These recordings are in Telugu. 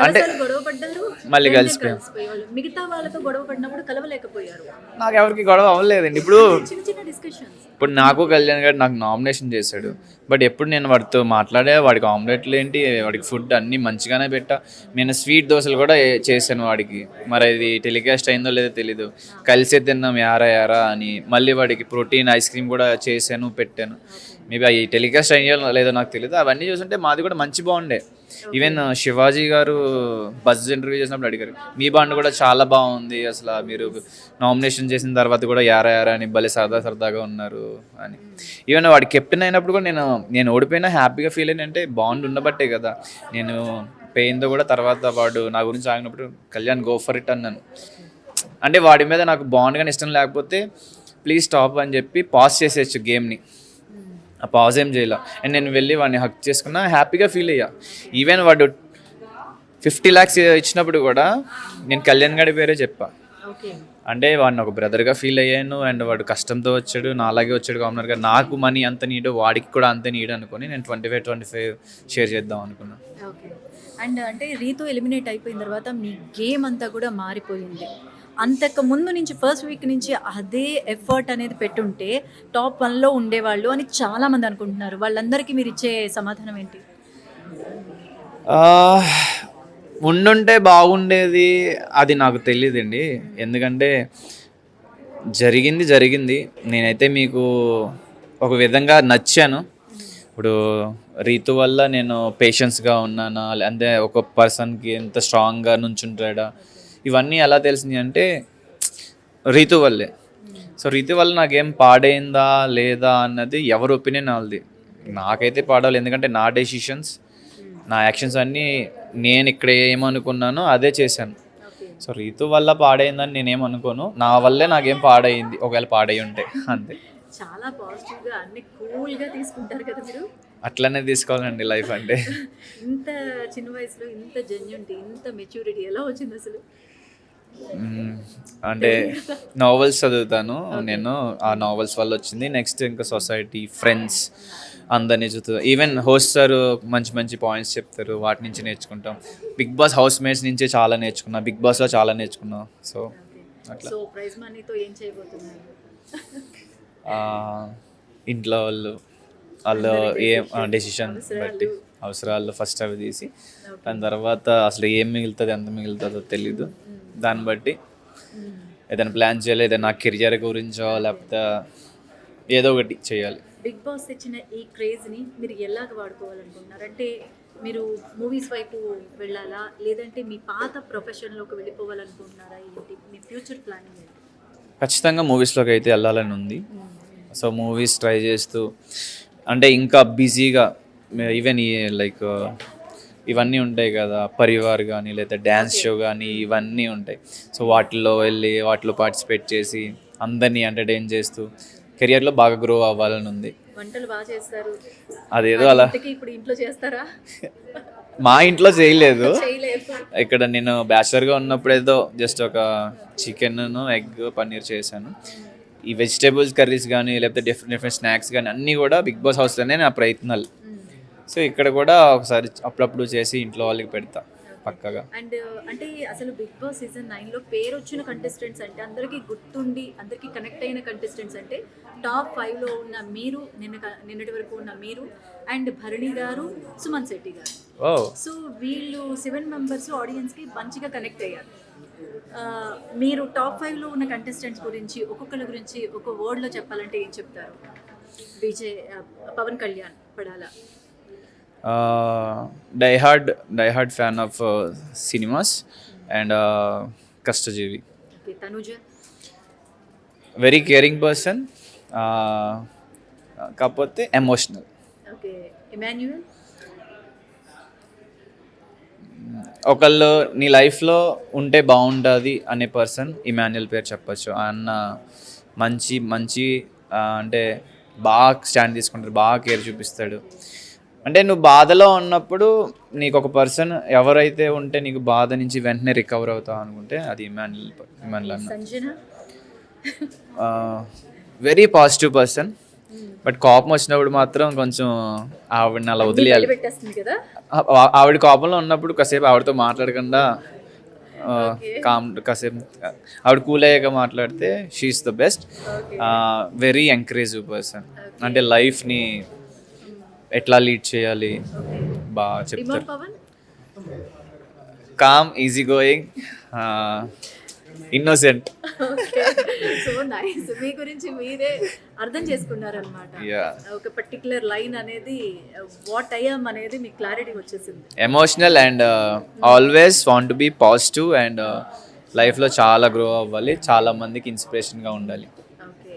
అంటే చాలాసార్లు గొడవ పడ్డారు. మళ్ళీ వెంటనే కలిసిపోయాం. కలిసిపోయేవాళ్ళు. మిగతా వాళ్ళతో గొడవ పడినప్పుడు కలవలేకపోయారు. నాకు ఎవరికి గొడవ అవ్వలేదండి. ఇప్పుడు చిన్న చిన్న డిస్కషన్స్. ఇప్పుడు నాకు కళ్యాణ్ గారు నాకు నామినేషన్ చేశాడు. బట్ ఎప్పుడు నేను వాడితో మాట్లాడే వాడికి ఆమ్లెట్లు ఏంటి, వాడికి ఫుడ్ అన్నీ మంచిగానే పెట్టా. నేను స్వీట్ దోశలు కూడా చేశాను వాడికి. మరి అది టెలికాస్ట్ అయిందో లేదో తెలీదు. కలిసే తిన్నాం యారా యారా అని. మళ్ళీ వాడికి ప్రోటీన్ ఐస్ క్రీమ్ కూడా చేశాను, పెట్టాను. మేబీ అవి టెలికాస్ట్ అయ్యో లేదో నాకు తెలియదు. అవన్నీ చూస్తుంటే మాది కూడా మంచి బాగుండే. ఈవెన్ శివాజీ గారు బజ్ ఇంటర్వ్యూ చేసినప్పుడు అడిగారు, మీ బాండ్ కూడా చాలా బాగుంది, అసలు మీరు నామినేషన్ చేసిన తర్వాత కూడా యారా యారా అని భలే సరదాగా ఉన్నారు అని. ఈవెన్ వాడు కెప్టెన్ అయినప్పుడు కూడా నేను ఓడిపోయినా హ్యాపీగా ఫీల్ అయినా, అంటే బాండ్ ఉండబట్టే కదా. నేను పెయిన్తో కూడా తర్వాత వాడు నా గురించి ఆగినప్పుడు కళ్యాణ్ గో ఫర్ ఇట్ అన్నాను. అంటే వాడి మీద నాకు బాండ్ కానీ ఇష్టం లేకపోతే ప్లీజ్ స్టాప్ అని చెప్పి పాజ్ చేసేయచ్చు గేమ్ని. ఆ పాజ్ ఏం చేయాల. అండ్ నేను వెళ్ళి వాడిని హక్ చేసుకున్నా, హ్యాపీగా ఫీల్ అయ్యా. ఈవెన్ వాడు 50 lakhs ఇచ్చినప్పుడు కూడా నేను కళ్యాణ్ గారి పేరే చెప్పా. ఓకే. అంటే వాడిని ఒక బ్రదర్గా ఫీల్ అయ్యాను. అండ్ వాడు కష్టంతో వచ్చాడు, నా అలాగే వచ్చాడు కామనర్గా. నాకు మనీ అంత నీడో వాడికి కూడా అంతే నీడ్ అనుకుని నేను 25 షేర్ చేద్దాం అనుకున్నాను. ఓకే. అండ్ అంటే రీతు ఎలిమినేట్ అయిపోయిన తర్వాత మీ గేమ్ అంతా కూడా మారిపోయింది. అంతకు ముందు నుంచి ఫస్ట్ వీక్ నుంచి అదే ఎఫర్ట్ అనేది పెట్టుంటే టాప్ 1లో ఉండేవాళ్ళు అని చాలామంది అనుకుంటున్నారు. వాళ్ళందరికీ మీరు ఇచ్చే సమాధానం ఏంటి? ఉండుంటే బాగుండేది, అది నాకు తెలియదండి. ఎందుకంటే జరిగింది. నేనైతే మీకు ఒక విధంగా నచ్చాను. ఇప్పుడు రీతు వల్ల నేను పేషెన్స్గా ఉన్నానా, అంటే ఒక పర్సన్కి ఎంత స్ట్రాంగ్గా నుంచుంటాడా, ఇవన్నీ ఎలా తెలిసింది అంటే రీతు వల్లే. సో రీతు వల్ల నాకేం పాడైందా లేదా అన్నది ఎవరి ఒపీనియన్ వాళ్ళది. నాకైతే పాడాలి, ఎందుకంటే నా డెసిషన్స్, నా యాక్షన్స్ అన్నీ నేను ఇక్కడ ఏమనుకున్నానో అదే చేశాను. సో రీతు వల్ల పాడైందని నేనేమనుకోను. నా వల్లే నాకేం పాడైంది, ఒకవేళ పాడై ఉంటే అంతే. చాలా పాజిటివ్గా అన్ని కూల్గా తీసుకుంటారు కదా మీరు. అట్లనే తీసుకోవాలండి లైఫ్ అంటే. ఇంత చిన్న వయసులో ఇంత జెన్యూనిటీ, ఇంత మెచ్యూరిటీ ఎలా వచ్చింది అసలు? అంటే నావెల్స్ చదువుతాను నేను, ఆ నావెల్స్ వల్ల వచ్చింది. నెక్స్ట్ ఇంకా సొసైటీ, ఫ్రెండ్స్ అందరినీ చదువుతాను. ఈవెన్ హోస్ట్ సార్ మంచి పాయింట్స్ చెప్తారు, వాటి నుంచి నేర్చుకుంటాం. బిగ్ బాస్ హౌస్ మేట్స్ నుంచే చాలా నేర్చుకున్నా, బిగ్ బాస్లో చాలా నేర్చుకున్నా. సో అట్లా. సో ప్రైజ్ మనీతో ఏం చేయబోతున్నారు? ఇంట్లో వాళ్ళు ఏం డెసిషన్ బట్టి అవసరాలు ఫస్ట్ అవి తీసి, దాని తర్వాత అసలు ఏం మిగులుతుంది, ఎంత మిగులుతుందో తెలీదు. దాన్ని బట్టి ఏదైనా ప్లాన్ చేయాలి, ఏదైనా నా కెరియర్ గురించో లేకపోతే ఏదో ఒకటి చేయాలి. బిగ్ బాస్ తెచ్చిన ఈ క్రేజ్ని మీరు ఎలాగ వాడుకోవాలనుకుంటున్నారు? అంటే మీరు మూవీస్ వైపు వెళ్ళాలా, లేదంటే మీ పాత ప్రొఫెషన్లోకి వెళ్ళిపోవాలనుకుంటున్నారా? ఏంటి మీ ఫ్యూచర్ ప్లానింగ్ ఏంటి? ఖచ్చితంగా మూవీస్లోకి అయితే వెళ్ళాలని ఉంది. సో మూవీస్ ట్రై చేస్తూ, అంటే ఇంకా బిజీగా, ఈవెన్ లైక్ ఇవన్నీ ఉంటాయి కదా, పరివార్ కానీ లేదా డ్యాన్స్ షో కానీ ఇవన్నీ ఉంటాయి. సో వాటిలో వెళ్ళి వాటిలో పార్టిసిపేట్ చేసి అందరినీ ఎంటర్టైన్ చేస్తూ కెరియర్లో బాగా గ్రో అవ్వాలని ఉంది. వంటలు బాగా చేస్తారు, అదేదో అలా. ఇప్పుడు ఇంట్లో చేస్తారా? మా ఇంట్లో చేయలేదు. చేయలేదు. ఇక్కడ నేను బ్యాచులర్గా ఉన్నప్పుడు ఏదో జస్ట్ ఒక చికెన్, ఎగ్, పన్నీర్ చేశాను. ఈ వెజిటేబుల్స్ కర్రీస్ కానీ లేకపోతే డిఫరెంట్ స్నాక్స్ కానీ అన్నీ కూడా బిగ్ బాస్ హౌస్లోనే నా ప్రయత్నాలు. సో ఇక్కడ కూడా ఒకసారి అప్పుడప్పుడు చేసి ఇంట్లో వాళ్ళకి పెడతా పక్కగా. అండ్ అంటే అసలు బిగ్ బాస్ సీజన్ 9లో పేరు వచ్చిన కంటెస్టెంట్స్ అంటే అందరికీ గుర్తుండి అందరికీ కనెక్ట్ అయిన కంటెస్టెంట్స్ అంటే టాప్ 5లో ఉన్న మీరు, నిన్నటి వరకు ఉన్న మీరు అండ్ భరణి గారు, సుమన్ శెట్టి గారు. సో వీళ్ళు 7 మెంబర్స్ ఆడియన్స్కి మంచిగా కనెక్ట్ అయ్యారు. మీరు టాప్ 5లో ఉన్న కంటెస్టెంట్స్ గురించి ఒక్కొక్కరి గురించి ఒక వర్డ్లో చెప్పాలంటే ఏం చెప్తారు? విజయ్, పవన్ కళ్యాణ్, పడాలా? Diehard fan of cinemas and కష్టజీవి. తనుజ వెరీ కేరింగ్ పర్సన్, కాకపోతే ఎమోషనల్. ఓకే. ఇమాన్యుయల్ ఒకళ్ళు నీ లైఫ్లో ఉంటే బాగుంటుంది అనే పర్సన్ ఇమాన్యుయల్ పేరు చెప్పచ్చు. అన్న మంచి అంటే బాగా స్టాండ్ తీసుకుంటాడు, బాగా కేర్ చూపిస్తాడు. అంటే నువ్వు బాధలో ఉన్నప్పుడు నీకు ఒక పర్సన్ ఎవరైతే ఉంటే నీకు బాధ నుంచి వెంటనే రికవర్ అవుతావు అనుకుంటే అది ఇమాన్యుయల్ అన్న. Sanjana very positive person, but కోపం వచ్చినప్పుడు మాత్రం కొంచెం ఆవిడని అలా వదిలేయాలి. పెట్టేస్తుంది కదా. ఆవిడ కోపంలో ఉన్నప్పుడు కాసేపు ఆవిడతో మాట్లాడకుండా కాసేపు ఆవిడ కూల్ అయ్యాక మాట్లాడితే she's the best. Very encouraging person, అంటే లైఫ్ని ఎట్లా లీడ్ చేయాలి బాగా చెప్తారు. Pawan calm, easy going, innocent. So nice, మీ గురించి మీరే అర్థం చేసుకున్నారనమాట. ఒక పర్టికులర్ లైన్ అనేది వాట్ ఐఎమ్ అనేది మీకు క్లారిటీ వచ్చేసింది. Emotional and always want to be positive and లైఫ్లో చాలా గ్రో అవ్వాలి, చాలా మందికి ఇన్స్పిరేషన్గా ఉండాలి. Okay,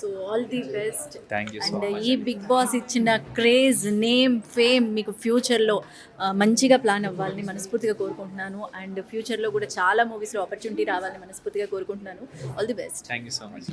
so all the best. Thank you so and much. ఈ బిగ్ బాస్ ఇచ్చిన క్రేజ్, నేమ్, ఫేమ్ మీకు ఫ్యూచర్లో మంచిగా ప్లాన్ అవ్వాలని మనస్ఫూర్తిగా కోరుకుంటున్నాను. అండ్ ఫ్యూచర్లో కూడా చాలా మూవీస్లో ఆపర్చునిటీ రావాలని మనస్ఫూర్తిగా కోరుకుంటున్నాను. All the best. Thank you so much.